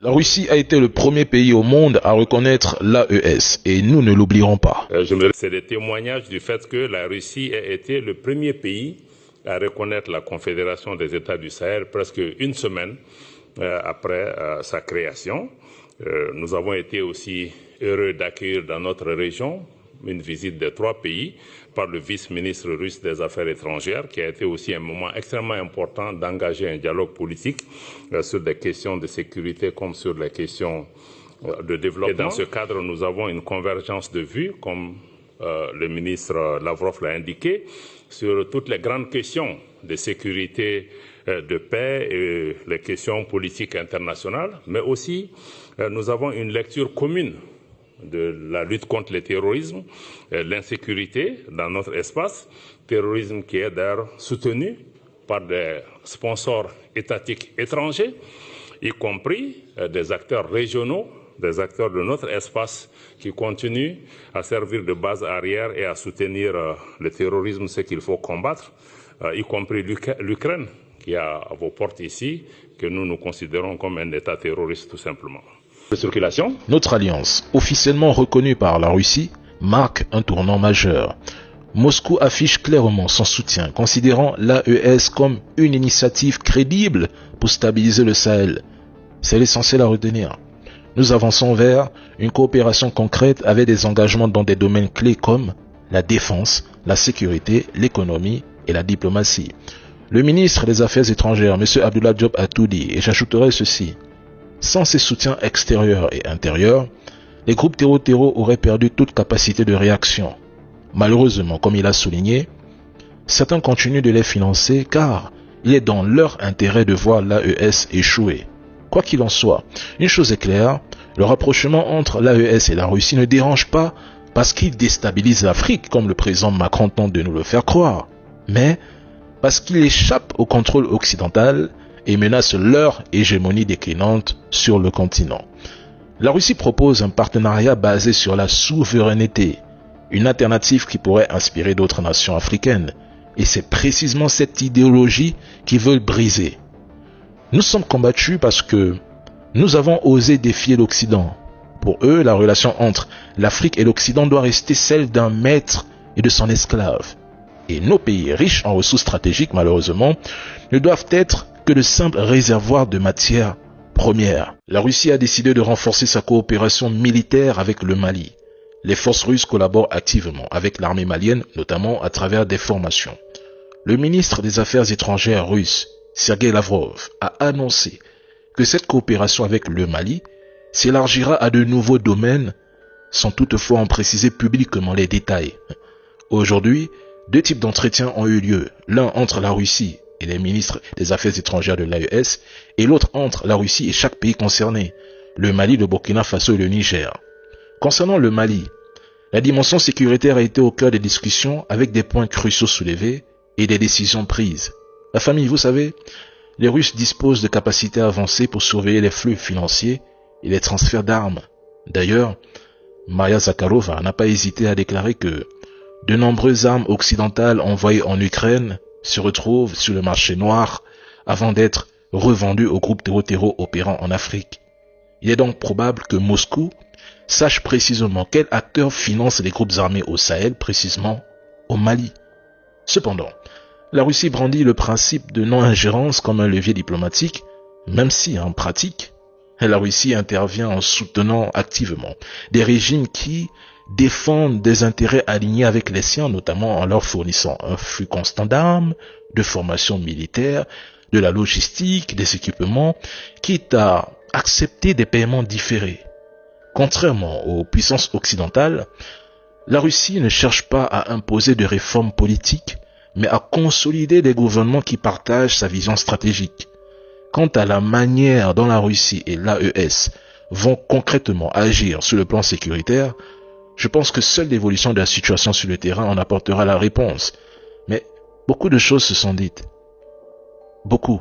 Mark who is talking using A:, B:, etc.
A: La Russie a été le premier pays au monde à reconnaître l'AES et nous ne l'oublierons pas.
B: C'est le témoignage du fait que la Russie a été le premier pays à reconnaître la Confédération des États du Sahel presque une semaine après sa création. Nous avons été aussi heureux d'accueillir dans notre région une visite de 3 pays par le vice-ministre russe des Affaires étrangères, qui a été aussi un moment extrêmement important d'engager un dialogue politique sur des questions de sécurité comme sur les questions de développement. Et dans ce cadre, nous avons une convergence de vues, comme le ministre Lavrov l'a indiqué, sur toutes les grandes questions de sécurité, de paix et les questions politiques internationales, mais aussi nous avons une lecture commune de la lutte contre le terrorisme, l'insécurité dans notre espace, terrorisme qui est d'ailleurs soutenu par des sponsors étatiques étrangers, y compris des acteurs régionaux, des acteurs de notre espace qui continuent à servir de base arrière et à soutenir le terrorisme, ce qu'il faut combattre, y compris l'Ukraine, qui est à vos portes ici, que nous considérons comme un État terroriste tout simplement.
A: De circulation. Notre alliance, officiellement reconnue par la Russie, marque un tournant majeur. Moscou affiche clairement son soutien, considérant l'AES comme une initiative crédible pour stabiliser le Sahel. C'est l'essentiel à retenir. Nous avançons vers une coopération concrète avec des engagements dans des domaines clés comme la défense, la sécurité, l'économie et la diplomatie. Le ministre des Affaires étrangères, M. Abdullah Diop, a tout dit, et j'ajouterai ceci. Sans ces soutiens extérieurs et intérieurs, les groupes terreau auraient perdu toute capacité de réaction. Malheureusement, comme il a souligné, certains continuent de les financer car il est dans leur intérêt de voir l'AES échouer. Quoi qu'il en soit, une chose est claire, le rapprochement entre l'AES et la Russie ne dérange pas parce qu'il déstabilise l'Afrique, comme le président Macron tente de nous le faire croire, mais parce qu'il échappe au contrôle occidental et menace leur hégémonie déclinante sur le continent. La Russie propose un partenariat basé sur la souveraineté, une alternative qui pourrait inspirer d'autres nations africaines, et c'est précisément cette idéologie qu'ils veulent briser. Nous sommes combattus parce que nous avons osé défier l'Occident. Pour eux, la relation entre l'Afrique et l'Occident doit rester celle d'un maître et de son esclave. Et nos pays riches en ressources stratégiques, malheureusement, ne doivent être que de simples réservoirs de matières premières. La Russie a décidé de renforcer sa coopération militaire avec le Mali. Les forces russes collaborent activement avec l'armée malienne, notamment à travers des formations. Le ministre des Affaires étrangères russe, Sergei Lavrov, a annoncé que cette coopération avec le Mali s'élargira à de nouveaux domaines, sans toutefois en préciser publiquement les détails. Aujourd'hui, 2 types d'entretiens ont eu lieu, l'un entre la Russie et les ministres des Affaires étrangères de l'AES, et l'autre entre la Russie et chaque pays concerné, le Mali, le Burkina Faso et le Niger. Concernant le Mali, la dimension sécuritaire a été au cœur des discussions avec des points cruciaux soulevés et des décisions prises. La famille, vous savez, les Russes disposent de capacités avancées pour surveiller les flux financiers et les transferts d'armes. D'ailleurs, Maria Zakharova n'a pas hésité à déclarer que de nombreuses armes occidentales envoyées en Ukraine se retrouvent sur le marché noir avant d'être revendues aux groupes terreau opérant en Afrique. Il est donc probable que Moscou sache précisément quel acteur finance les groupes armés au Sahel, précisément au Mali. Cependant, la Russie brandit le principe de non-ingérence comme un levier diplomatique, même si en pratique, la Russie intervient en soutenant activement des régimes qui défendent des intérêts alignés avec les siens, notamment en leur fournissant un flux constant d'armes, de formation militaire, de la logistique, des équipements, quitte à accepter des paiements différés. Contrairement aux puissances occidentales, la Russie ne cherche pas à imposer de réformes politiques, mais à consolider des gouvernements qui partagent sa vision stratégique. Quant à la manière dont la Russie et l'AES vont concrètement agir sur le plan sécuritaire, je pense que seule l'évolution de la situation sur le terrain en apportera la réponse. Mais beaucoup de choses se sont dites. Beaucoup.